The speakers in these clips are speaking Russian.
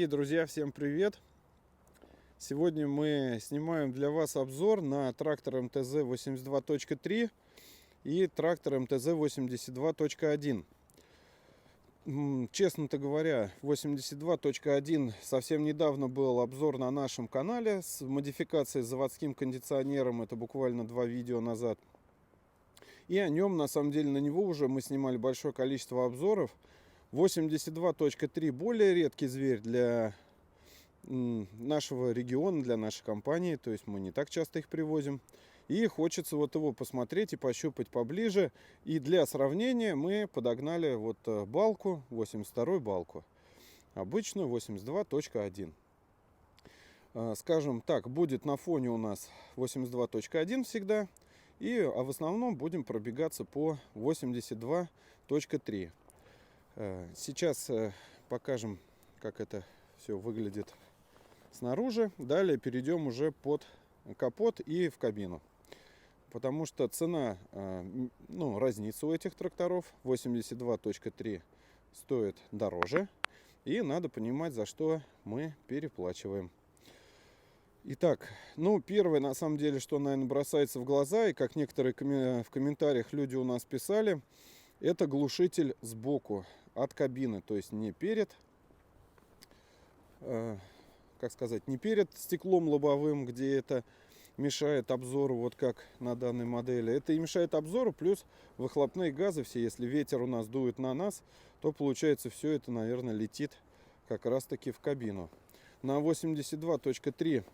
Дорогие друзья, всем привет! Сегодня мы снимаем для вас обзор на трактор МТЗ-82.3 и трактор МТЗ-82.1. Честно-то говоря, 82.1 совсем недавно был обзор на нашем канале с модификацией с заводским кондиционером. Это буквально 2 видео назад. И о нем, на самом деле, на него уже мы снимали большое количество обзоров. 82.3 более редкий зверь для нашего региона, для нашей компании. То есть мы не так часто их привозим. И хочется вот его посмотреть и пощупать поближе. И для сравнения мы подогнали вот балку, 82-ю балку. Обычную 82.1. Скажем так, будет на фоне у нас 82.1 всегда. А в основном будем пробегаться по 82.3. Сейчас покажем, как это все выглядит снаружи. Далее перейдем уже под капот и в кабину. Потому что цена, разница у этих тракторов. 82.3 стоит дороже. И надо понимать, за что мы переплачиваем. Итак, первое, на самом деле, что, наверное, бросается в глаза, и как некоторые в комментариях люди у нас писали, это глушитель сбоку от кабины, то есть не перед, не перед стеклом лобовым, где это мешает обзору, вот как на данной модели. Это и мешает обзору, плюс выхлопные газы все, если ветер у нас дует на нас, то получается все это, наверное, летит как раз таки в кабину. На 82.3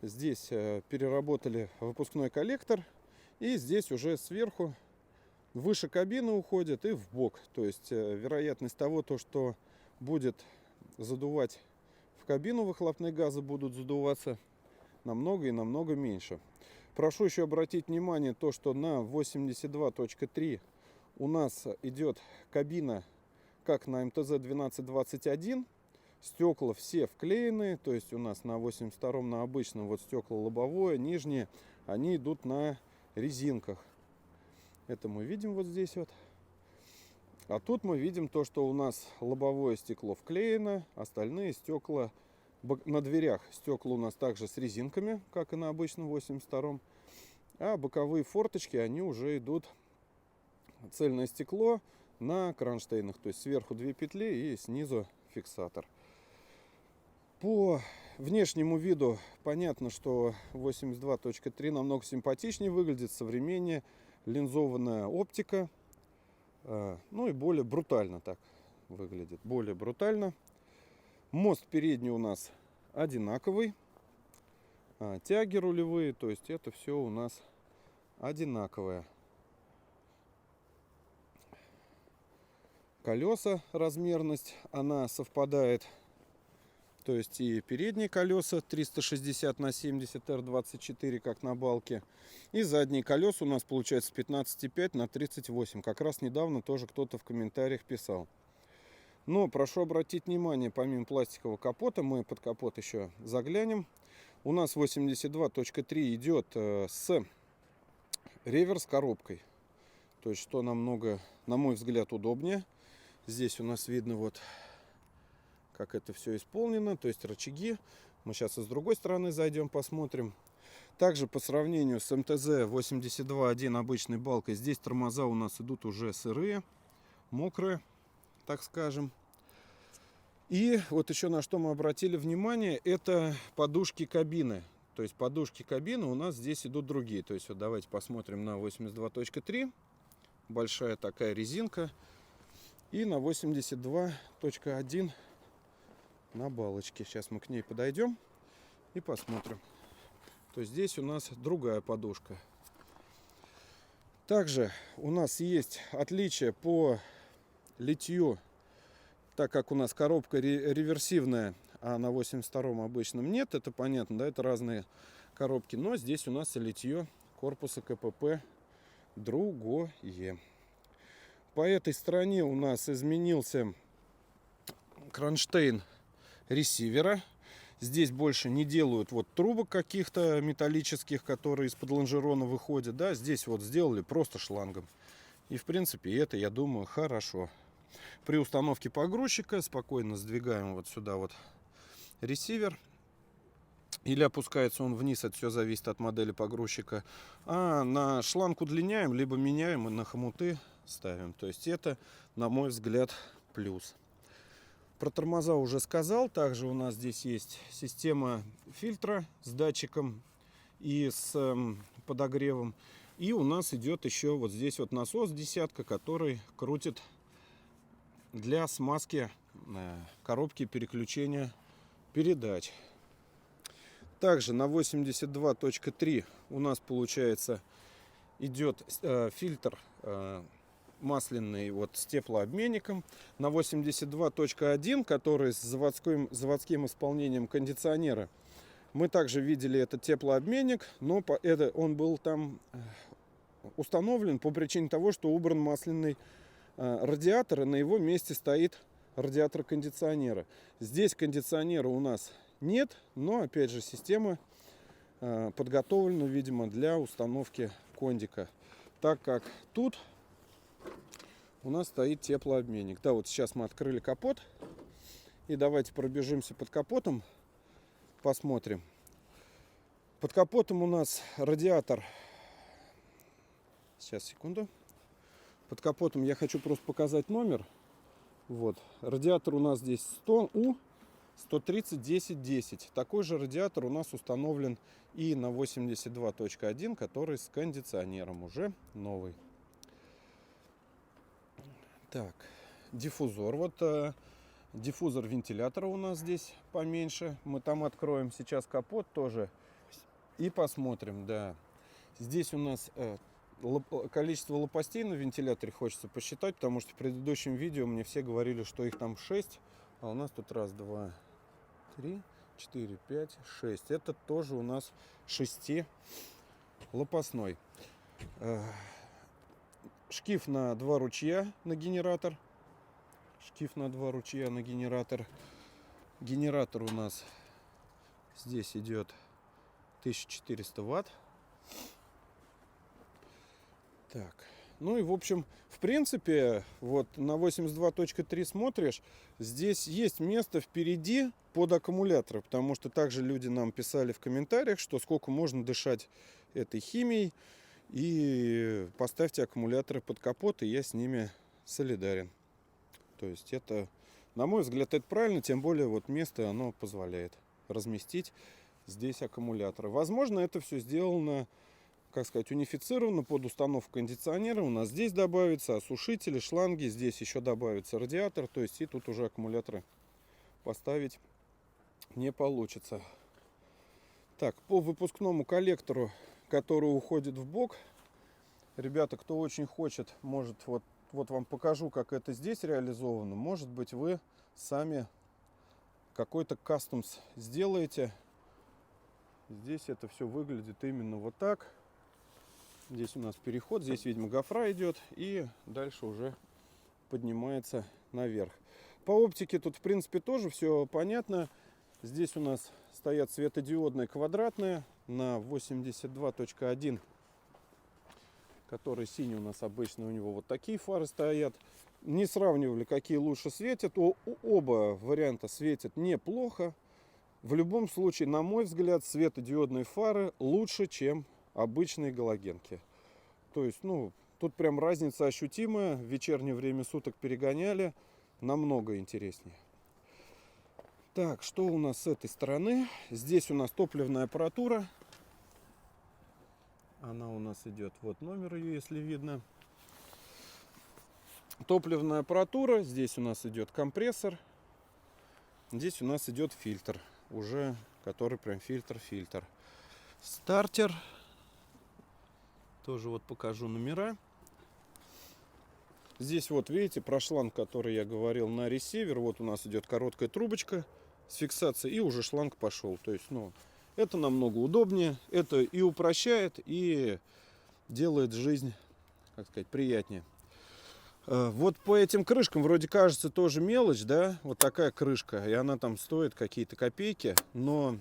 здесь переработали выпускной коллектор, и здесь уже сверху выше кабины уходит и в бок. То есть вероятность того, что будет задувать в кабину, выхлопные газы будут задуваться намного и намного меньше. Прошу еще обратить внимание то, что на 82.3 у нас идет кабина как на МТЗ-1221. Стекла все вклеены, то есть у нас на 82-м, на обычном, вот стекла лобовое, нижние, они идут на резинках. Это мы видим вот здесь вот. А тут мы видим то, что у нас лобовое стекло вклеено, остальные стекла на дверях. Стекла у нас также с резинками, как и на обычном 82-м. А боковые форточки, они уже идут цельное стекло на кронштейнах. То есть сверху 2 петли и снизу фиксатор. По внешнему виду понятно, что 82.3 намного симпатичнее выглядит, современнее. Линзованная оптика, и более брутально так выглядит, более брутально. Мост передний у нас одинаковый, тяги рулевые, то есть это все у нас одинаковое. Колеса, размерность, она совпадает. То есть и передние колеса 360 на 70 R24, как на балке. И задние колеса у нас получается 15,5 на 38. Как раз недавно тоже кто-то в комментариях писал. Но прошу обратить внимание, помимо пластикового капота, мы под капот еще заглянем. У нас 82.3 идет с реверс-коробкой. То есть что намного, на мой взгляд, удобнее. Здесь у нас видно вот как это все исполнено, то есть рычаги. Мы сейчас и с другой стороны зайдем, посмотрим. Также по сравнению с МТЗ-82.1 обычной балкой, здесь тормоза у нас идут уже сырые, мокрые, так скажем. И вот еще на что мы обратили внимание, это подушки кабины. То есть подушки кабины у нас здесь идут другие. То есть вот давайте посмотрим на 82.3. Большая такая резинка. И на 82.1 на балочке. Сейчас мы к ней подойдем и посмотрим. То есть здесь у нас другая подушка. Также у нас есть отличие по литью, так как у нас коробка реверсивная, а на 82-м обычном нет. Это понятно, да, это разные коробки. Но здесь у нас и литье корпуса КПП другое. По этой стороне у нас изменился кронштейн ресивера. Здесь больше не делают вот трубок каких-то металлических, которые из-под лонжерона выходят. Да, здесь вот сделали просто шлангом. И в принципе это, я думаю, хорошо. При установке погрузчика спокойно сдвигаем вот сюда вот ресивер. Или опускается он вниз, это все зависит от модели погрузчика. А на шланг удлиняем, либо меняем и на хомуты ставим. То есть это, на мой взгляд, плюс. Про тормоза уже сказал. Также у нас здесь есть система фильтра с датчиком и с подогревом. И у нас идет еще вот здесь вот насос десятка, который крутит для смазки коробки переключения передач. Также на 82.3 у нас получается идет фильтр масляный вот с теплообменником. На 82.1, который с заводским исполнением кондиционера, мы также видели этот теплообменник, но он был там установлен по причине того, что убран масляный радиатор, и на его месте стоит радиатор кондиционера. Здесь кондиционера у нас нет, но опять же система подготовлена, видимо, для установки кондика, так как тут у нас стоит теплообменник. Да, вот сейчас мы открыли капот, и давайте пробежимся под капотом, посмотрим. Под капотом у нас радиатор. Сейчас, секунду. Под капотом я хочу просто показать номер. Вот, радиатор у нас здесь 100У 130-10-10. Такой же радиатор у нас установлен и на 82.1, который с кондиционером, уже новый. Так, диффузор. Вот диффузор вентилятора у нас здесь поменьше. Мы там откроем сейчас капот тоже и посмотрим. Да, здесь у нас количество лопастей на вентиляторе хочется посчитать, потому что в предыдущем видео мне все говорили, что их там 6, а у нас тут раз, два, 3, 4, 5, 6. Это тоже у нас 6-лопастной. Шкив на 2 ручья на генератор. Шкив на 2 ручья на генератор. Генератор у нас здесь идет 1400 ватт. Так, ну и в общем, в принципе, вот на 82.3 смотришь, здесь есть место впереди под аккумуляторы, потому что также люди нам писали в комментариях, что сколько можно дышать этой химией, и поставьте аккумуляторы под капот, и я с ними солидарен. То есть это, на мой взгляд, это правильно, тем более вот место оно позволяет разместить здесь аккумуляторы. Возможно, это все сделано, как сказать, унифицировано под установку кондиционера. У нас здесь добавится осушители, шланги, здесь еще добавится радиатор, то есть и тут уже аккумуляторы поставить не получится. Так, по выпускному коллектору, который уходит в бок, ребята, кто очень хочет, может, вот вам покажу, как это здесь реализовано. Может быть, вы сами какой-то кастомс сделаете. Здесь это все выглядит именно вот так. Здесь у нас переход, здесь, видимо, гофра идет, и дальше уже поднимается наверх. По оптике тут, в принципе, тоже все понятно. Здесь у нас стоят светодиодные квадратные на 82.1, который синий у нас обычно, у него вот такие фары стоят. Не сравнивали, какие лучше светят. Оба варианта светят неплохо. В любом случае, на мой взгляд, светодиодные фары лучше, чем обычные галогенки. То есть, ну, тут прям разница ощутимая. В вечернее время суток перегоняли, намного интереснее. Так, что у нас с этой стороны? Здесь у нас топливная аппаратура. Она у нас идет, вот номер ее, если видно. Топливная аппаратура. Здесь у нас идет компрессор. Здесь у нас идет фильтр, уже который прям фильтр. Стартер. Тоже вот покажу номера. Здесь вот видите про шланг, который я говорил на ресивер. Вот у нас идет короткая трубочка с фиксацией, и уже шланг пошел. То есть, ну, это намного удобнее. Это и упрощает, и делает жизнь, как сказать, приятнее. Вот по этим крышкам вроде кажется тоже мелочь, да? Вот такая крышка, и она там стоит какие-то копейки. Но,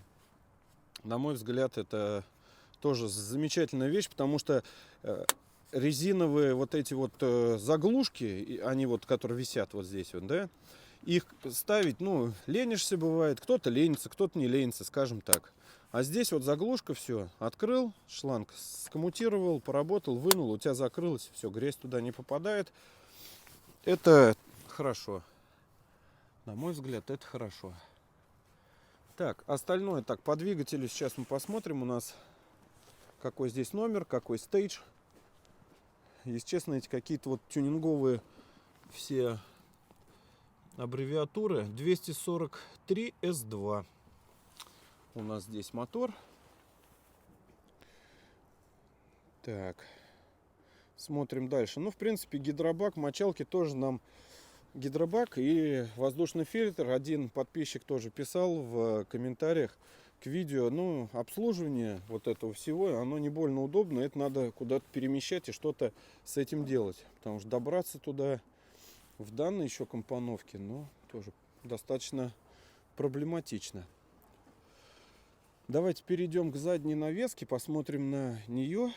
на мой взгляд, это тоже замечательная вещь, потому что резиновые вот эти вот заглушки, они вот, которые висят вот здесь вот, да, их ставить, ну, ленишься бывает, кто-то ленится, кто-то не ленится, скажем так. А здесь вот заглушка, все, открыл, шланг скоммутировал, поработал, вынул, у тебя закрылось, все, грязь туда не попадает. Это хорошо. На мой взгляд, это хорошо. Так, остальное, так, по двигателю сейчас мы посмотрим, у нас какой здесь номер, какой стейдж. Если честно, эти какие-то вот тюнинговые все аббревиатуры. 243 S2 у нас здесь мотор. Так, смотрим дальше. Ну, в принципе, гидробак, мочалки тоже нам гидробак и воздушный фильтр. Один подписчик тоже писал в комментариях к видео. Ну, обслуживание вот этого всего, оно не больно удобно. Это надо куда-то перемещать и что-то с этим делать. Потому что добраться туда в данной еще компоновке, ну, тоже достаточно проблематично. Давайте перейдем к задней навеске, посмотрим на нее.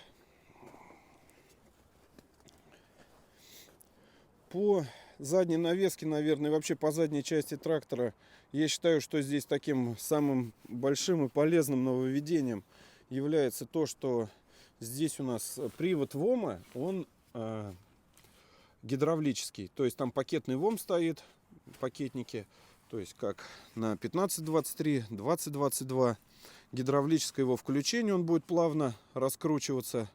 По задней навеске, наверное, вообще по задней части трактора, я считаю, что здесь таким самым большим и полезным нововведением является то, что здесь у нас привод ВОМа, он гидравлический. То есть там пакетный ВОМ стоит, пакетники, то есть как на 1523, 2022. Гидравлическое его включение, он будет плавно раскручиваться.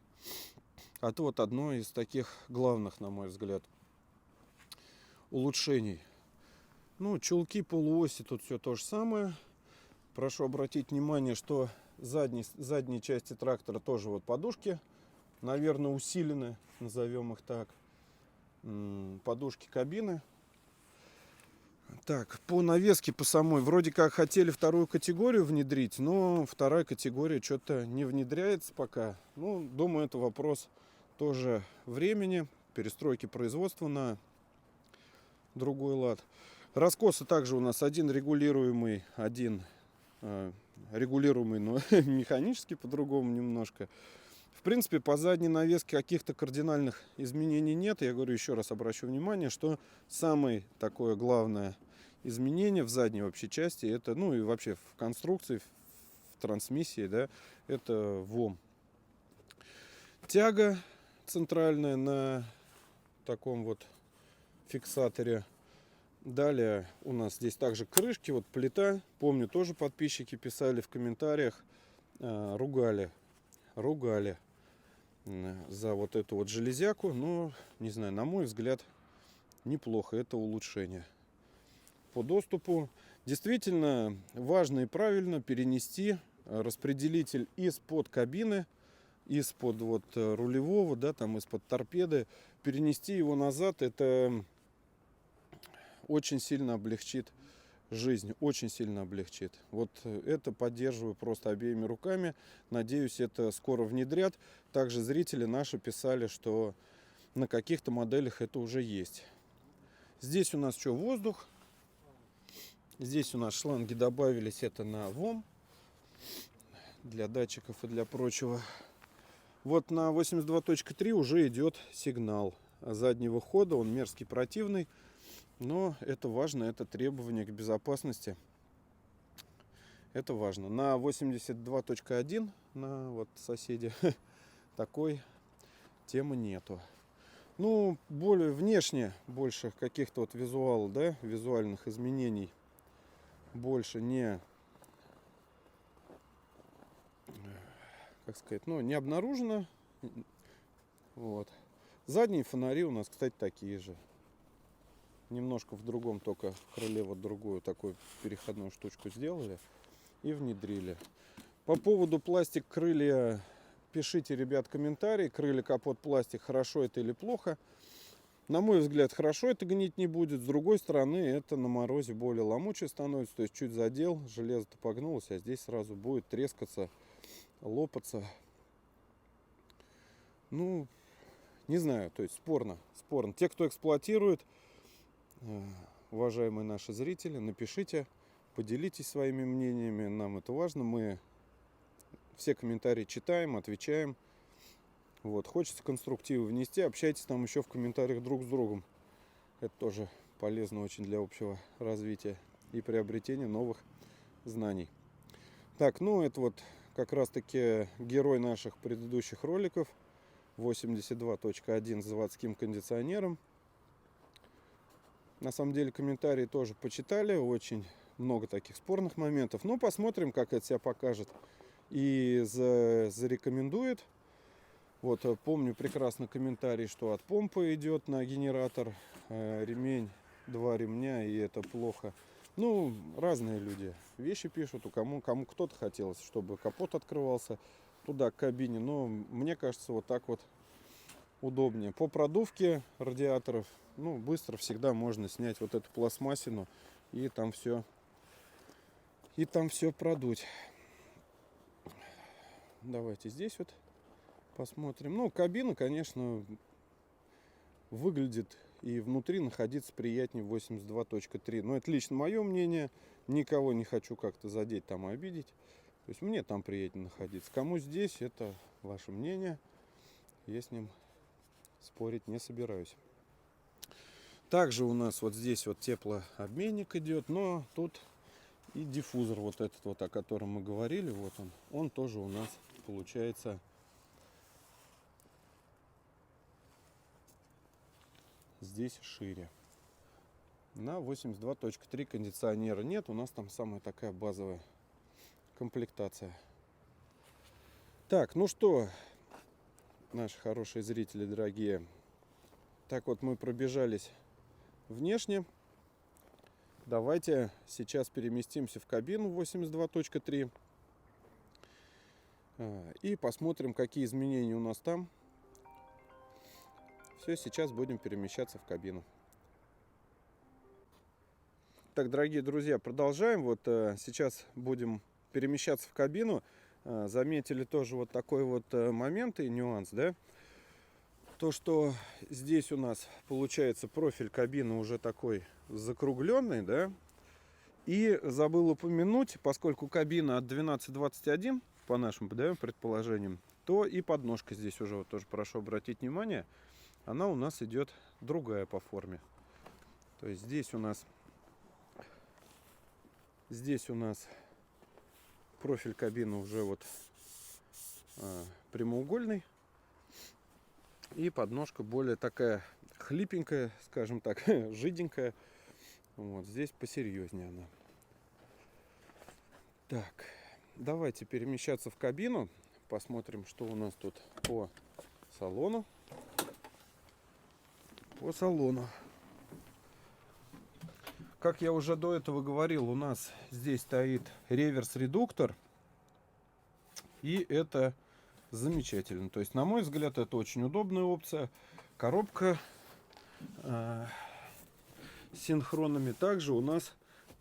А то вот одно из таких главных, на мой взгляд, улучшений. Ну, чулки, полуоси, тут все то же самое. Прошу обратить внимание, что задней части трактора тоже вот подушки, наверное, усилены, назовем их так. Подушки кабины. Так, по навеске, по самой, вроде как хотели вторую категорию внедрить, но вторая категория что-то не внедряется пока. Ну, думаю, это вопрос тоже времени, перестройки производства на другой лад. Раскосы также у нас один регулируемый, но механически по-другому немножко. В принципе, по задней навеске каких-то кардинальных изменений нет. Я говорю, еще раз обращу внимание, что самое такое главное изменение в задней вообще части, это, ну и вообще в конструкции, в трансмиссии, да, это ВОМ. Тяга центральная на таком вот фиксаторе. Далее у нас здесь также крышки, вот плита. Помню, тоже подписчики писали в комментариях, ругали за вот эту вот железяку, но, не знаю, на мой взгляд, неплохо, это улучшение. По доступу действительно важно и правильно перенести распределитель из-под кабины, из-под вот рулевого, да, там из-под торпеды, перенести его назад, это очень сильно облегчит жизнь, очень сильно облегчит. Вот это поддерживаю просто обеими руками. Надеюсь, это скоро внедрят. Также зрители наши писали, что на каких-то моделях это уже есть. Здесь у нас что, воздух. Здесь у нас шланги добавились, это на ВОМ. Для датчиков и для прочего. Вот на 82.3 уже идет сигнал заднего хода. Он мерзкий, противный. Но это важно, это требование к безопасности. Это важно. На 82.1, на вот соседи, такой темы нету. Ну, более внешне, больше каких-то вот визуальных изменений больше не, как сказать, ну, не обнаружено. Вот. Задние фонари у нас, кстати, такие же. Немножко в другом, только в крыле вот другую такую переходную штучку сделали и внедрили. По поводу пластик крылья пишите, ребят, комментарии. Крылья, капот, пластик, хорошо это или плохо. На мой взгляд, хорошо это гнить не будет. С другой стороны, это на морозе более ломучее становится. То есть чуть задел, железо-то погнулось, а здесь сразу будет трескаться, лопаться. Ну, не знаю, то есть спорно. Те, кто эксплуатирует, уважаемые наши зрители, напишите, поделитесь своими мнениями, нам это важно, мы все комментарии читаем, отвечаем, Вот, хочется конструктивы внести, общайтесь там еще в комментариях друг с другом. Это тоже полезно очень для общего развития и приобретения новых знаний. Так, ну это вот как раз таки герой наших предыдущих роликов. 82.1 с заводским кондиционером. На самом деле комментарии тоже почитали, очень много таких спорных моментов. Но посмотрим, как это себя покажет и зарекомендует. Вот помню прекрасно комментарий, что от помпы идет на генератор ремень, 2 ремня, и это плохо. Ну, разные люди вещи пишут, кому кто-то хотелось, чтобы капот открывался туда к кабине, но мне кажется, вот так вот удобнее. По продувке радиаторов, ну, быстро всегда можно снять вот эту пластмассину и там все продуть. Давайте здесь вот посмотрим. Ну, кабина, конечно, выглядит и внутри находиться приятнее 82.3. Но это лично мое мнение. Никого не хочу как-то задеть, там обидеть. То есть мне там приятнее находиться. Кому здесь, это ваше мнение. Я с ним спорить не собираюсь. Также у нас вот здесь вот теплообменник идет, но тут и диффузор вот этот вот, о котором мы говорили, вот он тоже у нас получается здесь шире. На 82.3 кондиционера нет, у нас там самая такая базовая комплектация. Так, ну что, наши хорошие зрители дорогие, так вот мы пробежались внешне. Давайте сейчас переместимся в кабину 82.3 и посмотрим, какие изменения у нас там. Все, сейчас будем перемещаться в кабину. Так, дорогие друзья, продолжаем. Вот сейчас будем перемещаться в кабину. Заметили тоже вот такой вот момент и нюанс, да? То, что здесь у нас получается профиль кабины уже такой закругленный, да? И забыл упомянуть, поскольку кабина от 12.21, по нашим, да, предположениям, то и подножка здесь уже, вот тоже прошу обратить внимание, она у нас идет другая по форме. То есть здесь у нас профиль кабины уже вот прямоугольный. И подножка более такая хлипенькая, скажем так, жиденькая. Вот здесь посерьезнее она. Так, давайте перемещаться в кабину. Посмотрим, что у нас тут по салону. Как я уже до этого говорил, у нас здесь стоит реверс-редуктор. И это замечательно. То есть, на мой взгляд, это очень удобная опция. Коробка с синхронами. Также у нас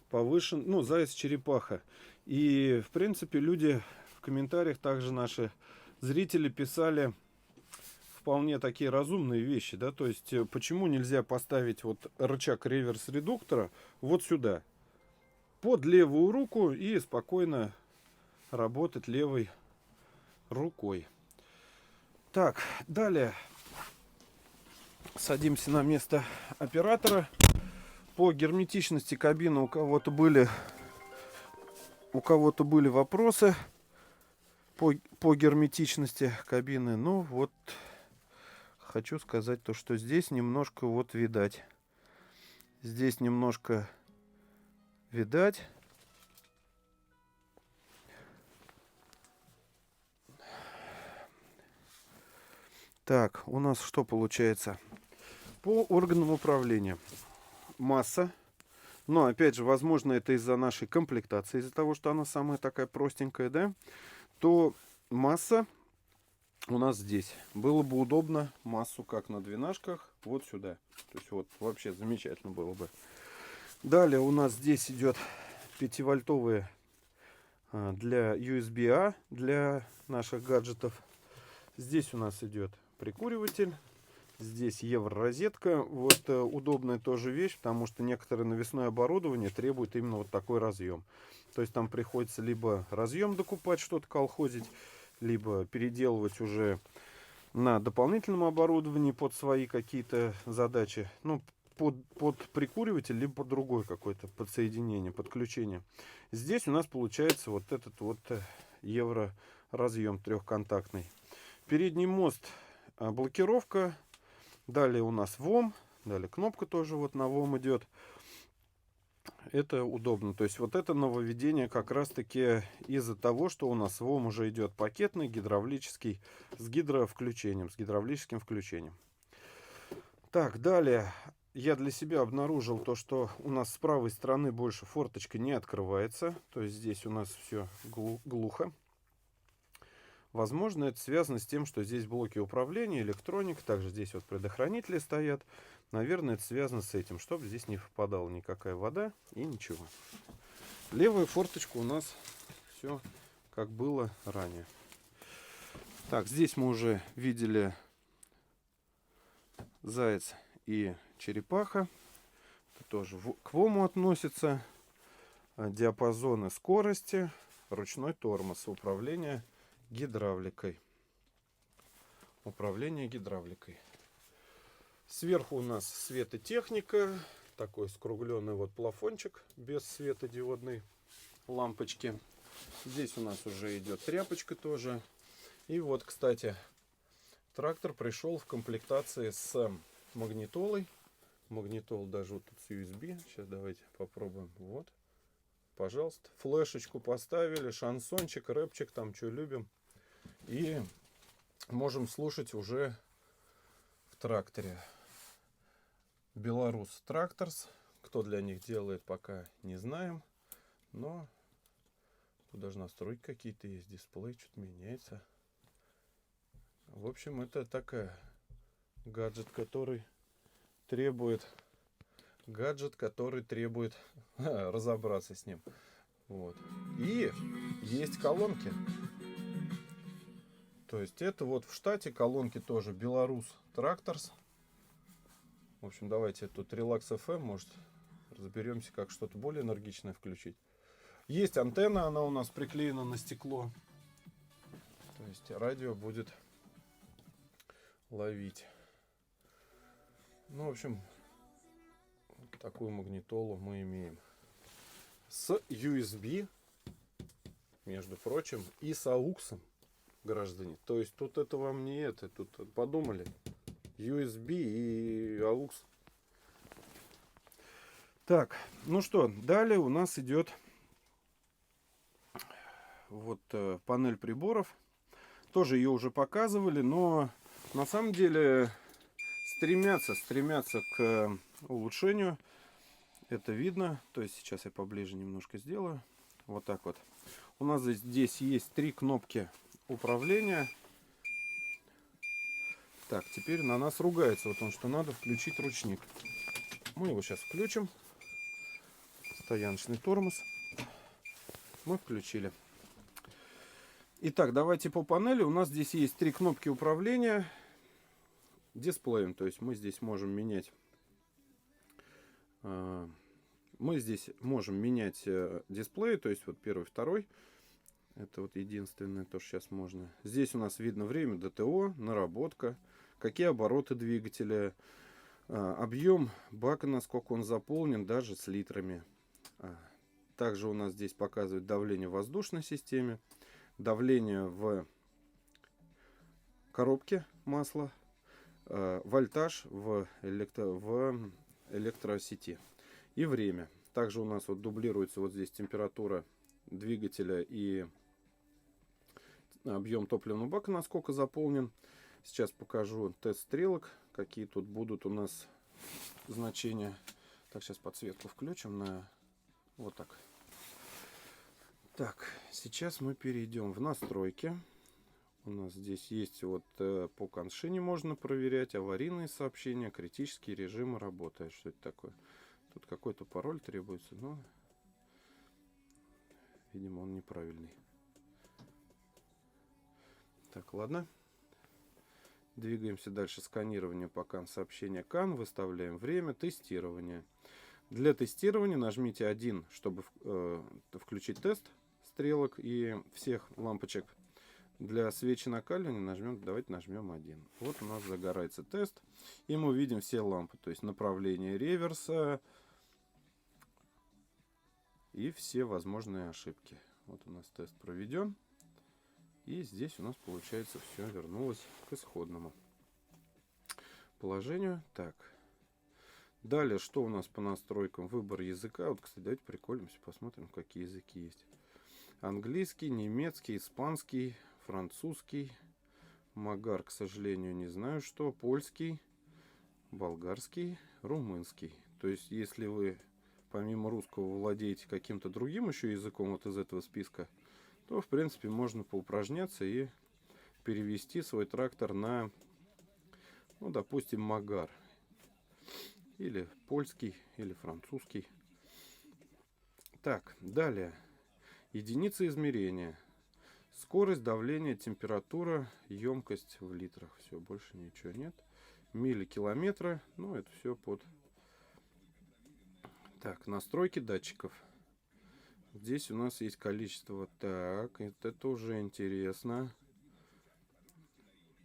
повышен, ну, заяц-черепаха. И, в принципе, люди в комментариях, также наши зрители писали вполне такие разумные вещи, да, то есть, почему нельзя поставить вот рычаг реверс-редуктора вот сюда, под левую руку и спокойно работать левой рукой. Так, далее садимся на место оператора. По герметичности кабины у кого-то были вопросы по герметичности кабины. Ну вот, хочу сказать то, что здесь немножко вот видать. Здесь немножко видать. Так, у нас что получается? По органам управления. Масса. Но, опять же, возможно, это из-за нашей комплектации, из-за того, что она самая такая простенькая, да? То масса у нас здесь. Было бы удобно массу, как на двенашках, вот сюда. То есть, вот, вообще замечательно было бы. Далее у нас здесь идет 5-вольтовые для USB-A, для наших гаджетов. Здесь у нас идет прикуриватель. Здесь евро-розетка. Вот удобная тоже вещь, потому что некоторое навесное оборудование требует именно вот такой разъем. То есть там приходится либо разъем докупать, что-то колхозить, либо переделывать уже на дополнительном оборудовании под свои какие-то задачи. Ну, под прикуриватель, либо под другой какое-то подсоединение, подключение. Здесь у нас получается вот этот вот евро разъем трехконтактный. Передний мост блокировка. Далее у нас ВОМ. Далее кнопка тоже вот на ВОМ идет. Это удобно. То есть вот это нововведение как раз таки из-за того, что у нас ВОМ уже идет пакетный, гидравлический, с гидровключением, с гидравлическим включением. Так, далее я для себя обнаружил то, что у нас с правой стороны больше форточка не открывается. То есть здесь у нас все глухо. Возможно, это связано с тем, что здесь блоки управления, электроника. Также здесь вот предохранители стоят. Наверное, это связано с этим, чтобы здесь не попадала никакая вода и ничего. Левая форточка у нас все как было ранее. Так, здесь мы уже видели заяц и черепаха. Это тоже к ВОМу относится. Диапазоны скорости, ручной тормоз, управление гидравликой. Управление гидравликой. Сверху у нас светотехника. Такой скругленный вот плафончик без светодиодной лампочки. Здесь у нас уже идет тряпочка тоже. И вот, кстати, трактор пришел в комплектации с магнитолой. Магнитол даже вот тут с USB. Сейчас давайте попробуем. Вот. Пожалуйста. Флешечку поставили. Шансончик, рэпчик, там что любим. И можем слушать уже в тракторе. Беларус Тракторс. Кто для них делает, пока не знаем. Но тут даже настройки какие-то есть. Дисплей что-то меняется. В общем, это такая гаджет, который требует разобраться с ним. Вот. И есть колонки. То есть это вот в штате колонки тоже Беларус Тракторс. В общем, давайте тут Relax FM, может, разберемся, как что-то более энергичное включить. Есть антенна, она у нас приклеена на стекло. То есть радио будет ловить. Ну, в общем, вот такую магнитолу мы имеем. С USB, между прочим, и с AUX, граждане. То есть тут это вам не это, тут подумали. USB и AUX. Так, ну что, далее у нас идет вот панель приборов. Тоже ее уже показывали, но на самом деле стремятся к улучшению. Это видно. То есть сейчас я поближе немножко сделаю. Вот так вот. У нас здесь есть 3 кнопки управления. Так, теперь на нас ругается вот он, что надо включить ручник. Мы его сейчас включим. Стояночный тормоз. Мы включили. Итак, давайте по панели. У нас здесь есть 3 кнопки управления дисплеем. То есть мы здесь можем менять дисплей. То есть вот первый, второй. Это вот единственное, то, что сейчас можно. Здесь у нас видно время ДТО, наработка, какие обороты двигателя, объем бака, насколько он заполнен, даже с литрами. Также у нас здесь показывает давление в воздушной системе, давление в коробке масла, вольтаж в электросети и время. Также у нас вот дублируется вот здесь температура двигателя и объем топливного бака, насколько заполнен. Сейчас покажу тест стрелок, какие тут будут у нас значения. Так, сейчас подсветку включим на вот так. Так, сейчас мы перейдем в настройки. У нас здесь есть вот по коншине можно проверять аварийные сообщения, критические режимы работы. Что это такое? Тут какой-то пароль требуется, но видимо он неправильный. Так, ладно. Двигаемся дальше. Сканирование по CAN, сообщение CAN. Выставляем время тестирования. Для тестирования нажмите 1, чтобы включить тест стрелок и всех лампочек. Для свечи накаливания давайте нажмем 1. Вот у нас загорается тест. И мы видим все лампы. То есть направление реверса и все возможные ошибки. Вот у нас тест проведен. И здесь у нас получается все вернулось к исходному положению. Так. Далее, что у нас по настройкам? Выбор языка. Вот, кстати, давайте приколимся, посмотрим, какие языки есть. Английский, немецкий, испанский, французский. Магар, к сожалению, не знаю что. Польский, болгарский, румынский. То есть, если вы помимо русского владеете каким-то другим еще языком вот из этого списка, то, в принципе, можно поупражняться и перевести свой трактор на, ну, допустим, магар. Или польский, или французский. Так, далее. Единицы измерения. Скорость, давление, температура, емкость в литрах. Все, больше ничего нет. Мили, километры. Ну, это все под... Так, настройки датчиков. Здесь у нас есть количество. Так, это уже интересно.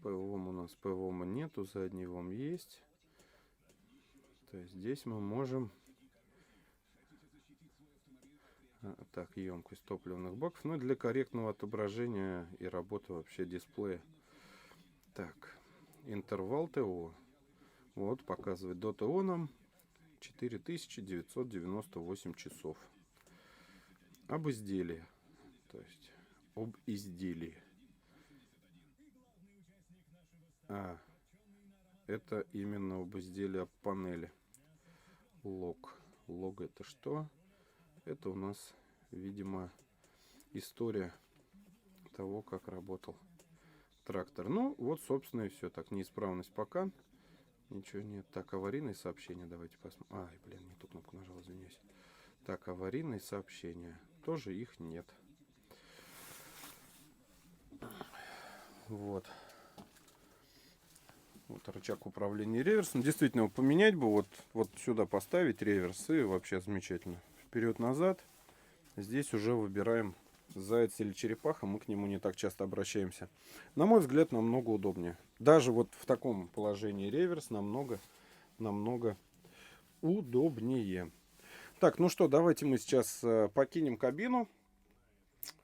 ПВОМ у нас ПВОМа нету, задний ВОМ есть. То есть здесь мы можем... Так, емкость топливных баков. Ну, для корректного отображения и работы вообще дисплея. Так, интервал ТО. Вот, показывает до ТО нам 4998 часов. Об изделии. То есть, об изделии. Это именно об изделии, об панели. Лог. Лог это что? Это у нас, видимо, история того, как работал трактор. Ну, вот, собственно, и все. Так, неисправность пока. Ничего нет. Так, аварийные сообщения. Давайте посмотрим. Ай, блин, не ту кнопку нажал, извиняюсь. Так, аварийные сообщения. Тоже их нет. Вот. Вот рычаг управления реверсом. Действительно, его поменять бы. Вот сюда поставить реверс. И вообще замечательно. Вперед-назад. Здесь уже выбираем заяц или черепаха. Мы к нему не так часто обращаемся. На мой взгляд, намного удобнее. Даже вот в таком положении реверс намного удобнее. Так, ну что, давайте мы сейчас покинем кабину.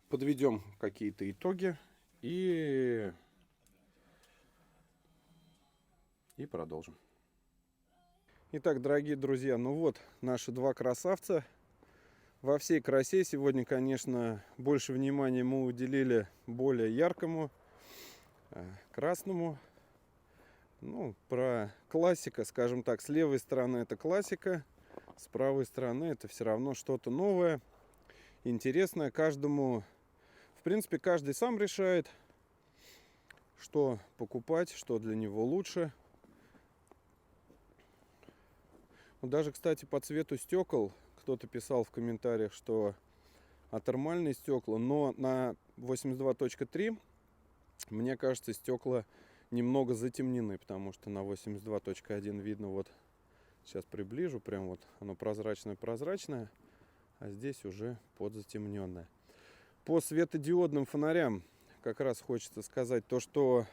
Подведем какие-то итоги. И продолжим. Итак, дорогие друзья, ну вот наши два красавца. Во всей красе сегодня, конечно, больше внимания мы уделили более яркому, красному. Ну, про классика, скажем так, с левой стороны это классика, с правой стороны это все равно что-то новое, интересное. Каждому, в принципе, каждый сам решает, что покупать, что для него лучше. Даже, кстати, по цвету стекол кто-то писал в комментариях, что атермальные стекла, но на 82.3 мне кажется, стекла немного затемнены, потому что на 82.1 видно, вот сейчас приближу, прям вот оно прозрачное, а здесь уже подзатемненное. По светодиодным фонарям как раз хочется сказать то, что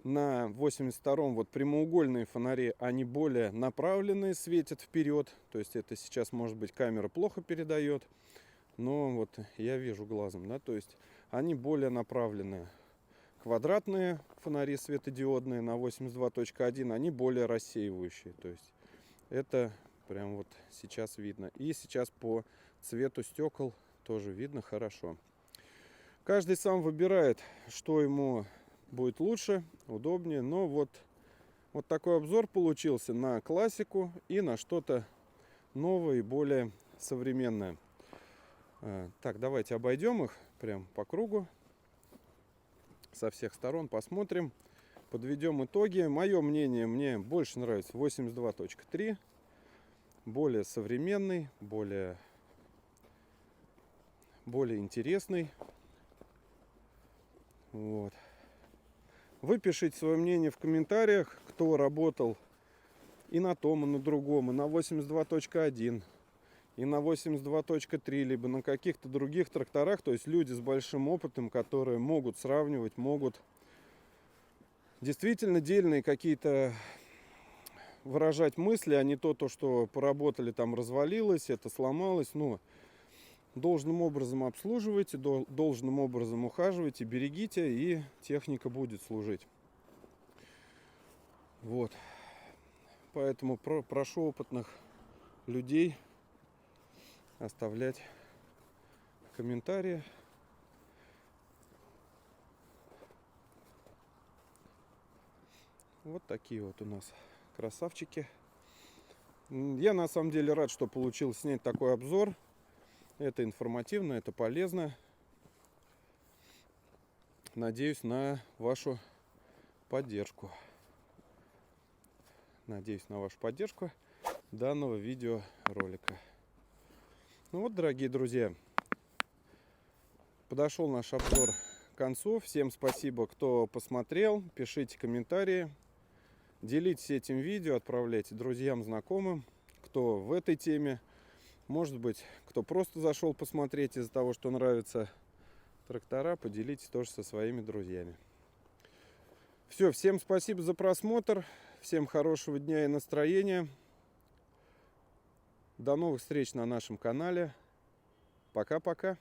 на 82-м вот прямоугольные фонари, они более направленные, светят вперед. То есть это сейчас, может быть, камера плохо передает, но вот я вижу глазом, да, то есть они более направленные. Квадратные фонари светодиодные на 82.1, они более рассеивающие. То есть это прям вот сейчас видно. И сейчас по цвету стекол тоже видно хорошо. Каждый сам выбирает, что ему будет лучше, удобнее. Но вот такой обзор получился на классику и на что-то новое и более современное. Так, давайте обойдем их прям по кругу. Со всех сторон посмотрим. Подведем итоги. Мое мнение, мне больше нравится 82.3. Более современный, более интересный. Вот. Вы пишите свое мнение в комментариях, кто работал и на том, и на другом, и на 82.1, и на 82.3, либо на каких-то других тракторах. То есть люди с большим опытом, которые могут сравнивать, могут действительно дельные какие-то выражать мысли, а не то, что поработали, там развалилось, это сломалось. Ну, должным образом обслуживайте, должным образом ухаживайте, берегите, и техника будет служить. Вот. Поэтому прошу опытных людей оставлять комментарии. Вот такие вот у нас красавчики. Я на самом деле рад, что получилось снять такой обзор. Это информативно, это полезно. Надеюсь на вашу поддержку. Надеюсь на вашу поддержку данного видеоролика. Ну вот, дорогие друзья, подошел наш обзор к концу. Всем спасибо, кто посмотрел. Пишите комментарии. Делитесь этим видео, отправляйте друзьям, знакомым, кто в этой теме. Может быть, кто просто зашел посмотреть из-за того, что нравятся трактора, поделитесь тоже со своими друзьями. Все, всем спасибо за просмотр. Всем хорошего дня и настроения. До новых встреч на нашем канале. Пока-пока.